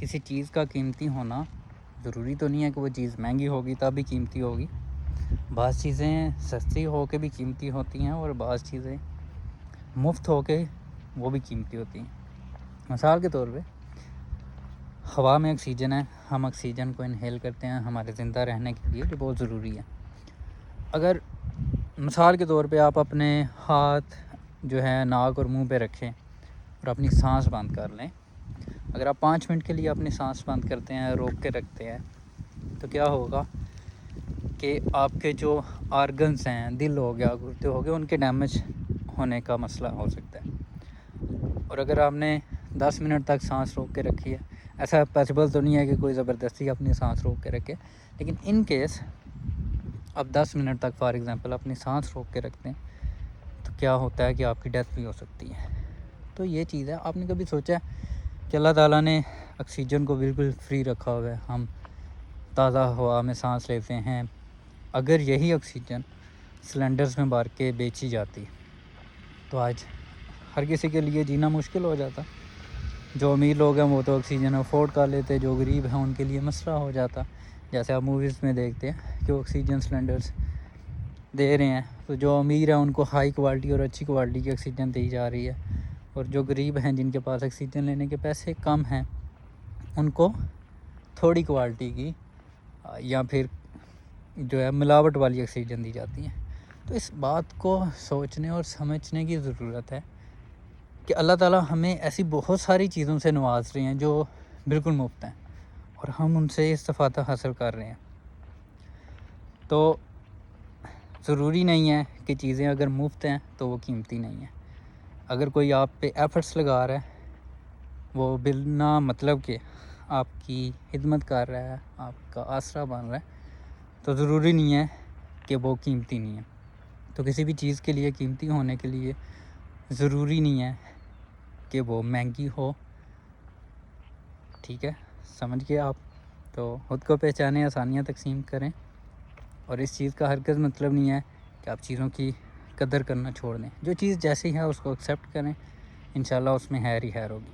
کسی چیز کا قیمتی ہونا ضروری تو نہیں ہے کہ وہ چیز مہنگی ہوگی تب بھی قیمتی ہوگی. بعض چیزیں سستی ہو کے بھی قیمتی ہوتی ہیں اور بعض چیزیں مفت ہو کے وہ بھی قیمتی ہوتی ہیں. مثال کے طور پہ ہوا میں آکسیجن ہے, ہم آکسیجن کو انہیل کرتے ہیں ہمارے زندہ رہنے کے لیے, جو بہت ضروری ہے. اگر مثال کے طور پہ آپ اپنے ہاتھ جو ہے ناک اور منہ پہ رکھیں اور اپنی سانس بند کر لیں, اگر آپ 5 منٹ کے لیے اپنی سانس بند کرتے ہیں, روک کے رکھتے ہیں, تو کیا ہوگا کہ آپ کے جو آرگنز ہیں, دل ہو گیا, گردے ہو گئے, ان کے ڈیمیج ہونے کا مسئلہ ہو سکتا ہے. اور اگر آپ نے 10 منٹ تک سانس روک کے رکھی ہے, ایسا پاسبل تو نہیں ہے کہ کوئی زبردستی اپنی سانس روک کے رکھے, لیکن ان کیس اب 10 منٹ تک فار ایگزامپل اپنی سانس روک کے رکھتے ہیں تو کیا ہوتا ہے کہ آپ کی ڈیتھ بھی ہو سکتی ہے. تو یہ چیز ہے. آپ نے کبھی سوچا کہ اللہ تعالیٰ نے آکسیجن کو بالکل فری رکھا ہوا ہے, ہم تازہ ہوا میں سانس لیتے ہیں. اگر یہی آکسیجن سلنڈرز میں بھر کے بیچی جاتی تو آج ہر کسی کے لیے جینا مشکل ہو جاتا. جو امیر لوگ ہیں وہ تو آکسیجن افورڈ کر لیتے, جو غریب ہیں ان کے لیے مسئلہ ہو جاتا. جیسے آپ موویز میں دیکھتے ہیں کہ آکسیجن سلنڈرز دے رہے ہیں, تو جو امیر ہیں ان کو ہائی کوالٹی اور اچھی کوالٹی کی آکسیجن دی جا رہی ہے, اور جو غریب ہیں جن کے پاس آکسیجن لینے کے پیسے کم ہیں ان کو تھوڑی کوالٹی کی یا پھر جو ہے ملاوٹ والی آکسیجن دی جاتی ہیں. تو اس بات کو سوچنے اور سمجھنے کی ضرورت ہے کہ اللہ تعالیٰ ہمیں ایسی بہت ساری چیزوں سے نواز رہے ہیں جو بالکل مفت ہیں, اور ہم ان سے استفادہ حاصل کر رہے ہیں. تو ضروری نہیں ہے کہ چیزیں اگر مفت ہیں تو وہ قیمتی نہیں ہیں. اگر کوئی آپ پہ ایفرٹس لگا رہا ہے, وہ بنا مطلب کہ آپ کی خدمت کر رہا ہے, آپ کا آسرا بن رہا ہے, تو ضروری نہیں ہے کہ وہ قیمتی نہیں ہے. تو کسی بھی چیز کے لیے قیمتی ہونے کے لیے ضروری نہیں ہے کہ وہ مہنگی ہو. ٹھیک ہے, سمجھ گئے آپ؟ تو خود کو پہچانے, آسانیاں تقسیم کریں, اور اس چیز کا ہرگز مطلب نہیں ہے کہ آپ چیزوں کی قدر کرنا چھوڑ دیں. جو چیز جیسی ہے اس کو ایکسیپٹ کریں, انشاءاللہ اس میں خیر ہی خیر ہوگی.